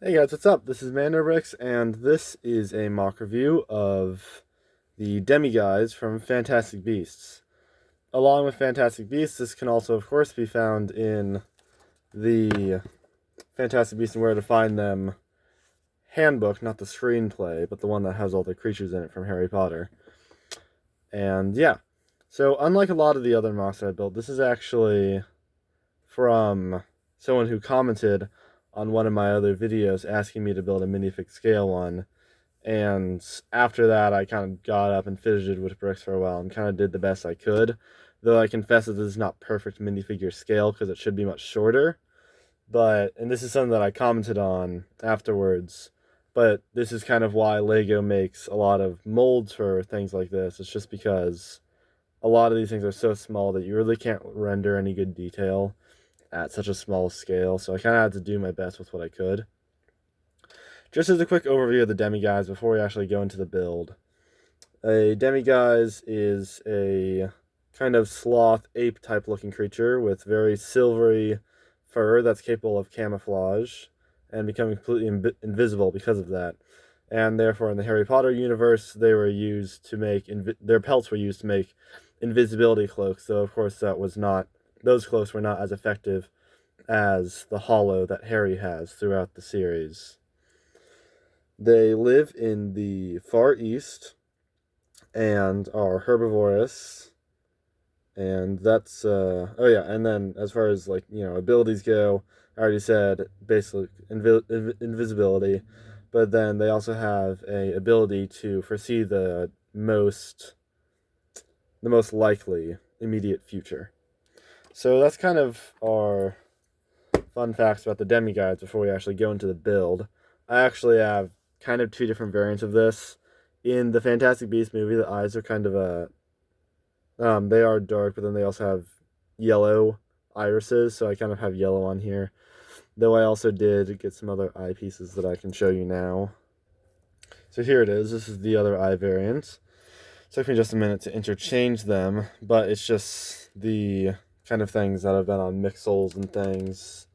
Hey guys, what's up? This is Mando-Bricks, and this is a mock review of the Demiguise from Fantastic Beasts. Along with Fantastic Beasts, this can also, of course, be found in the Fantastic Beasts and Where to Find Them handbook, not the screenplay, but the one that has all the creatures in it from Harry Potter. And yeah, so unlike a lot of the other mocks that I built, this is actually from someone who commented on one of my other videos asking me to build a Minifig Scale one. And after that, I kind of got up and fidgeted with bricks for a while and kind of did the best I could. Though I confess that this is not perfect minifigure scale because it should be much shorter. And this is something that I commented on afterwards. But this is kind of why Lego makes a lot of molds for things like this. It's just because a lot of these things are so small that you really can't render any good detail at such a small scale. So I kind of had to do my best with what I could. Just as a quick overview of the Demiguise before we actually go into the build. A Demiguise is a kind of sloth ape type looking creature with very silvery fur that's capable of camouflage and becoming completely invisible because of that. And therefore, in the Harry Potter universe, they were used to make their pelts were used to make invisibility cloaks. Though of course those cloaks were not as effective as the hollow that Harry has throughout the series. They live in the Far East and are herbivorous. And that's, oh yeah, and then as far as, abilities go, I already said basically invisibility, but then they also have a ability to foresee the most likely immediate future. So that's kind of our fun facts about the Demiguises before we actually go into the build. I actually have kind of two different variants of this. In the Fantastic Beasts movie, the eyes are kind of they are dark, but then they also have yellow irises, so I kind of have yellow on here. Though I also did get some other eye pieces that I can show you now. So here it is. This is the other eye variant. It took me just a minute to interchange them, but it's just the kind of things that have been on mixels and things.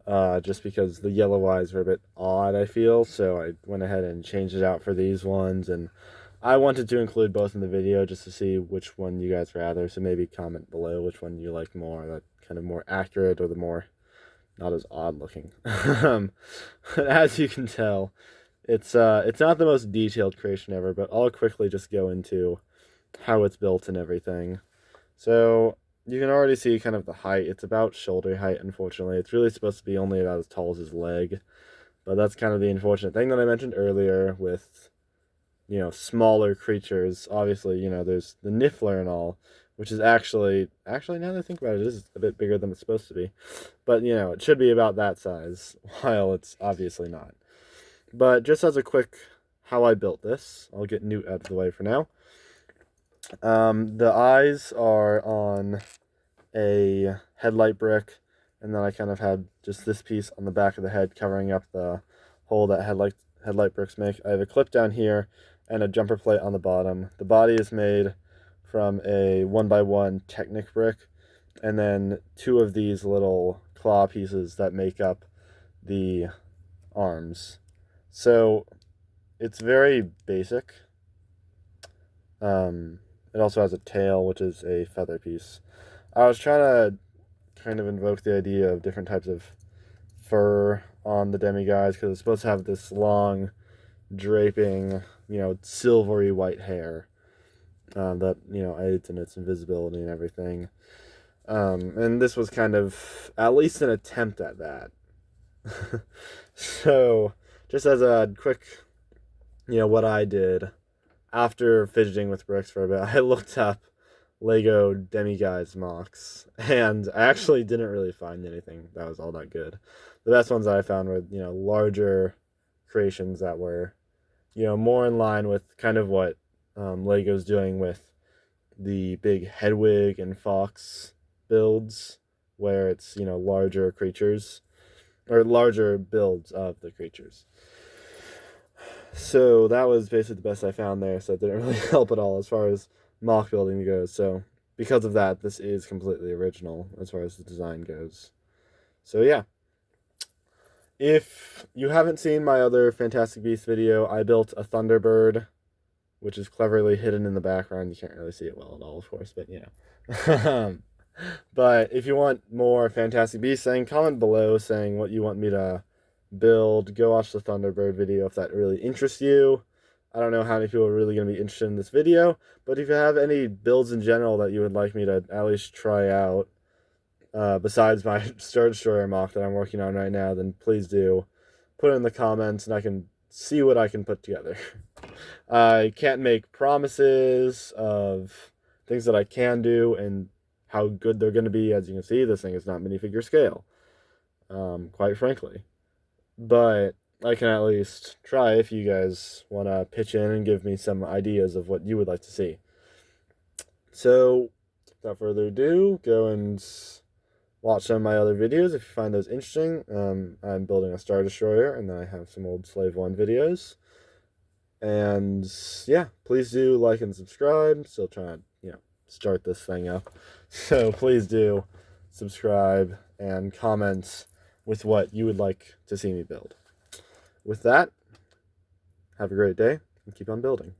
Just because the yellow eyes are a bit odd, I feel, so I went ahead and changed it out for these ones, and I wanted to include both in the video just to see which one you guys rather, so maybe comment below which one you like more, that kind of more accurate or the more not as odd looking. As you can tell, it's not the most detailed creation ever, but I'll quickly just go into how it's built and everything. So you can already see kind of the height. It's about shoulder height, unfortunately. It's really supposed to be only about as tall as his leg. But that's kind of the unfortunate thing that I mentioned earlier with, smaller creatures. Obviously, there's the Niffler and all, which is actually, now that I think about it, it is a bit bigger than it's supposed to be. But, it should be about that size, while it's obviously not. But just as a quick how I built this, I'll get Newt out of the way for now. The eyes are on a headlight brick, and then I kind of had just this piece on the back of the head covering up the hole that headlight bricks make. I have a clip down here and a jumper plate on the bottom. The body is made from a 1x1 Technic brick, and then two of these little claw pieces that make up the arms. So it's very basic. It also has a tail, which is a feather piece. I was trying to kind of invoke the idea of different types of fur on the Demiguise because it's supposed to have this long, draping, silvery white hair that, aids in its invisibility and everything. And this was kind of at least an attempt at that. So, just as a quick, what I did after fidgeting with bricks for a bit, I looked up Lego Demiguise MOCs, and I actually didn't really find anything that was all that good. The best ones that I found were, larger creations that were, more in line with kind of what Lego's doing with the big Hedwig and Fox builds, where it's, larger creatures, or larger builds of the creatures. So that was basically the best I found there, so it didn't really help at all as far as mock building goes. So because of that, this is completely original as far as the design goes. So yeah. If you haven't seen my other Fantastic Beasts video, I built a Thunderbird, which is cleverly hidden in the background. You can't really see it well at all, of course, but you know. But if you want more Fantastic Beasts, then comment below saying what you want me to build. Go watch the Thunderbird video if that really interests you. I don't know how many people are really going to be interested in this video, but if you have any builds in general that you would like me to at least try out, besides my Star Destroyer MOC that I'm working on right now, then please do put it in the comments and I can see what I can put together. I can't make promises of things that I can do and how good they're going to be. As you can see, this thing is not minifigure scale, quite frankly. But I can at least try if you guys want to pitch in and give me some ideas of what you would like to see. So, without further ado, go and watch some of my other videos if you find those interesting. I'm building a Star Destroyer, and then I have some old Slave 1 videos. And yeah, please do like and subscribe. Still trying to, start this thing up. So please do subscribe and comment with what you would like to see me build. With that, have a great day and keep on building.